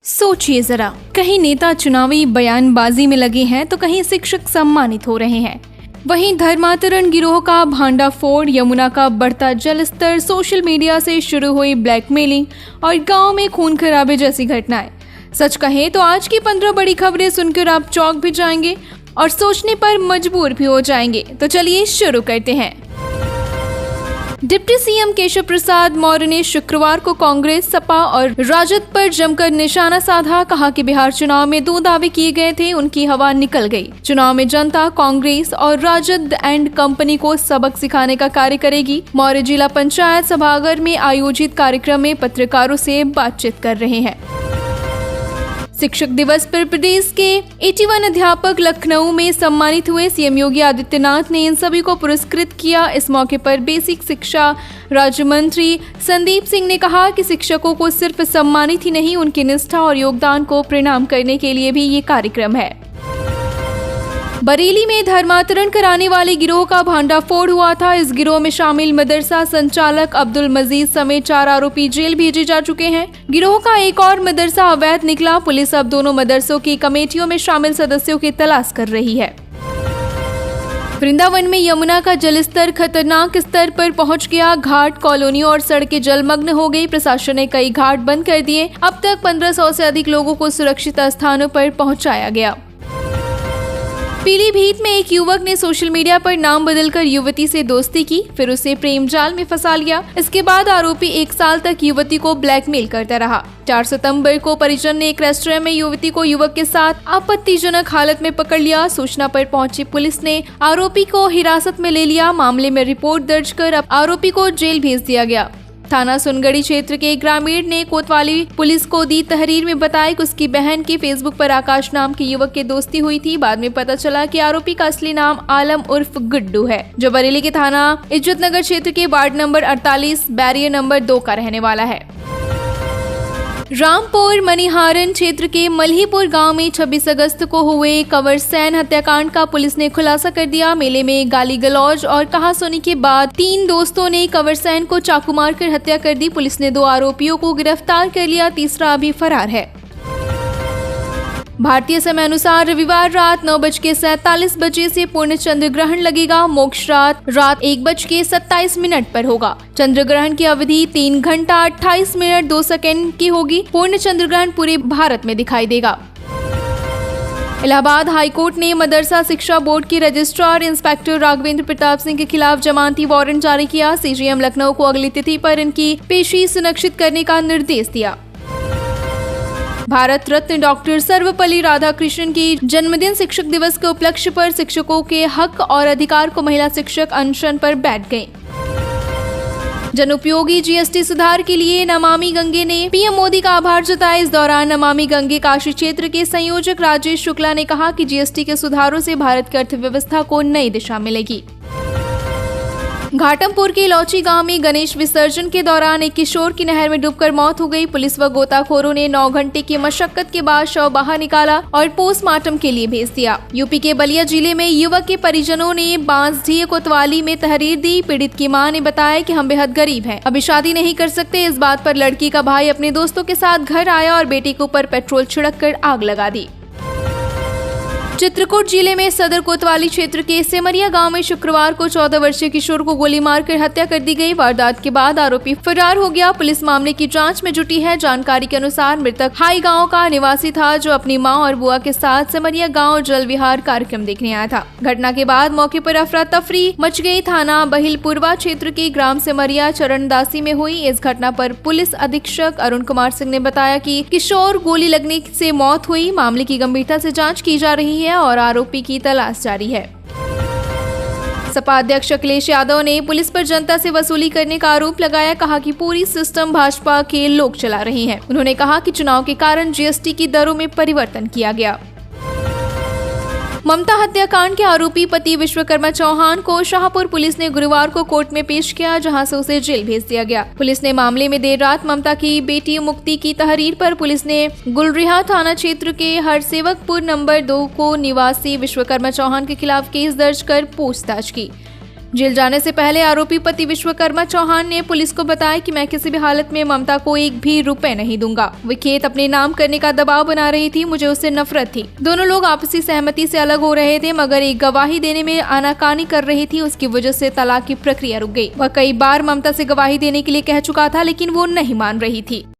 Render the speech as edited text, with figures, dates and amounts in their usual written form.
सोचिए जरा, कहीं नेता चुनावी बयानबाजी में लगे हैं तो कहीं शिक्षक सम्मानित हो रहे हैं। वहीं धर्मांतरण गिरोह का भांडाफोड़, यमुना का बढ़ता जलस्तर, सोशल मीडिया से शुरू हुई ब्लैकमेलिंग और गांव में खून खराबे जैसी घटनाएं। सच कहें तो आज की 15 बड़ी खबरें सुनकर आप चौंक भी जाएंगे और सोचने पर मजबूर भी हो जाएंगे। तो चलिए शुरू करते हैं। डिप्टी सीएम केशव प्रसाद मौर्य ने शुक्रवार को कांग्रेस, सपा और राजद पर जमकर निशाना साधा। कहा कि बिहार चुनाव में 2 दावे किए गए थे, उनकी हवा निकल गई। चुनाव में जनता कांग्रेस और राजद एंड कंपनी को सबक सिखाने का कार्य करेगी। मौर्य जिला पंचायत सभागार में आयोजित कार्यक्रम में पत्रकारों से बातचीत कर रहे हैं। शिक्षक दिवस पर प्रदेश के 81 अध्यापक लखनऊ में सम्मानित हुए। सीएम योगी आदित्यनाथ ने इन सभी को पुरस्कृत किया। इस मौके पर बेसिक शिक्षा राज्य मंत्री संदीप सिंह ने कहा कि शिक्षकों को सिर्फ सम्मानित ही नहीं, उनकी निष्ठा और योगदान को प्रणाम करने के लिए भी ये कार्यक्रम है। बरेली में धर्मांतरण कराने वाले गिरोह का भांडाफोड़ हुआ था। इस गिरोह में शामिल मदरसा संचालक अब्दुल मजीद समेत 4 आरोपी जेल भेजे जा चुके हैं। गिरोह का एक और मदरसा अवैध निकला। पुलिस अब दोनों मदरसों की कमेटियों में शामिल सदस्यों की तलाश कर रही है। वृंदावन में यमुना का जलस्तर खतरनाक स्तर पर पहुंच गया। घाट, कॉलोनियों और सड़कें जलमग्न हो गई। प्रशासन ने कई घाट बंद कर दिए। अब तक 1500 से अधिक लोगों को सुरक्षित स्थानों पर पहुंचाया गया। पीलीभीत में एक युवक ने सोशल मीडिया पर नाम बदलकर युवती से दोस्ती की, फिर उसे प्रेम जाल में फंसा लिया। इसके बाद आरोपी 1 साल तक युवती को ब्लैकमेल करता रहा। 4 सितंबर को परिजन ने एक रेस्टोरेंट में युवती को युवक के साथ आपत्तिजनक हालत में पकड़ लिया। सूचना पर पहुंची पुलिस ने आरोपी को हिरासत में ले लिया। मामले में रिपोर्ट दर्ज कर अब आरोपी को जेल भेज दिया गया। थाना सुनगढ़ी क्षेत्र के ग्रामीण ने कोतवाली पुलिस को दी तहरीर में बताया कि उसकी बहन की फेसबुक पर आकाश नाम के युवक की दोस्ती हुई थी। बाद में पता चला कि आरोपी का असली नाम आलम उर्फ गुड्डू है, जो बरेली के थाना इज्जतनगर क्षेत्र के वार्ड नंबर 48 बैरियर नंबर 2 का रहने वाला है। रामपुर मनिहारन क्षेत्र के मल्हीपुर गांव में 26 अगस्त को हुए कंवरसेन हत्याकांड का पुलिस ने खुलासा कर दिया। मेले में गाली गलौज और कहासुनी के बाद 3 दोस्तों ने कंवरसेन को चाकू मारकर हत्या कर दी। पुलिस ने 2 आरोपियों को गिरफ्तार कर लिया, तीसरा अभी फरार है। भारतीय समय अनुसार रविवार रात 9:47 से पूर्ण चंद्र ग्रहण लगेगा। मोक्ष रात 1:27 पर होगा। चंद्र ग्रहण की अवधि 3 घंटा 28 मिनट 2 सेकंड की होगी। पूर्ण चंद्र ग्रहण पूरे भारत में दिखाई देगा। इलाहाबाद हाईकोर्ट ने मदरसा शिक्षा बोर्ड के रजिस्ट्रार इंस्पेक्टर राघवेंद्र प्रताप सिंह के खिलाफ जमानती वारंट जारी किया। सीजीएम लखनऊ को अगली तिथि पर इनकी पेशी सुनिश्चित करने का निर्देश दिया। भारत रत्न डॉक्टर सर्वपल्ली राधाकृष्णन की जन्मदिन शिक्षक दिवस के उपलक्ष्य पर शिक्षकों के हक और अधिकार को महिला शिक्षक अनशन पर बैठ गए। जनउपयोगी जीएसटी सुधार के लिए नमामि गंगे ने पीएम मोदी का आभार जताया। इस दौरान नमामि गंगे काशी क्षेत्र के संयोजक राजेश शुक्ला ने कहा कि जीएसटी के सुधारों से भारत की अर्थव्यवस्था को नई दिशा मिलेगी। घाटमपुर के लौची गांव में गणेश विसर्जन के दौरान एक किशोर की नहर में डूबकर मौत हो गई। पुलिस व गोताखोरों ने 9 घंटे की मशक्कत के बाद शव बाहर निकाला और पोस्टमार्टम के लिए भेज दिया। यूपी के बलिया जिले में युवक के परिजनों ने बांसडीह कोतवाली में तहरीर दी। पीड़ित की मां ने बताया कि हम बेहद गरीब हैं, अभी शादी नहीं कर सकते। इस बात पर लड़की का भाई अपने दोस्तों के साथ घर आया और बेटी के ऊपर पेट्रोल छिड़क कर आग लगा दी। चित्रकूट जिले में सदर कोतवाली क्षेत्र के सेमरिया गांव में शुक्रवार को 14 वर्षीय किशोर को गोली मारकर हत्या कर दी गई। वारदात के बाद आरोपी फरार हो गया। पुलिस मामले की जांच में जुटी है। जानकारी के अनुसार मृतक हाई गांव का निवासी था, जो अपनी मां और बुआ के साथ सेमरिया गांव जल विहार कार्यक्रम देखने आया था। घटना के बाद मौके पर अफरा तफरी मच गई। थाना बहिलपुरवा क्षेत्र के ग्राम सेमरिया चरणदासी में हुई इस घटना पर पुलिस अधीक्षक अरुण कुमार सिंह ने बताया कि किशोर गोली लगने से मौत हुई। मामले की गंभीरता से जाँच की जा रही है और आरोपी की तलाश जारी है। सपा अध्यक्ष अखिलेश यादव ने पुलिस पर जनता से वसूली करने का आरोप लगाया। कहा कि पूरी सिस्टम भाजपा के लोग चला रहे हैं। उन्होंने कहा कि चुनाव के कारण जीएसटी की दरों में परिवर्तन किया गया। ममता हत्याकांड के आरोपी पति विश्वकर्मा चौहान को शाहपुर पुलिस ने गुरुवार को कोर्ट में पेश किया, जहां से उसे जेल भेज दिया गया। पुलिस ने मामले में देर रात ममता की बेटी मुक्ति की तहरीर पर पुलिस ने गुलरिहा थाना क्षेत्र के हरसेवकपुर नंबर 2 को निवासी विश्वकर्मा चौहान के खिलाफ केस दर्ज कर पूछताछ की। जेल जाने से पहले आरोपी पति विश्वकर्मा चौहान ने पुलिस को बताया कि मैं किसी भी हालत में ममता को एक भी रुपए नहीं दूंगा। वो खेत अपने नाम करने का दबाव बना रही थी, मुझे उससे नफरत थी। दोनों लोग आपसी सहमति से अलग हो रहे थे, मगर एक गवाही देने में आनाकानी कर रही थी, उसकी वजह से तलाक की प्रक्रिया रुक गई। वह कई बार ममता से गवाही देने के लिए कह चुका था, लेकिन वो नहीं मान रही थी।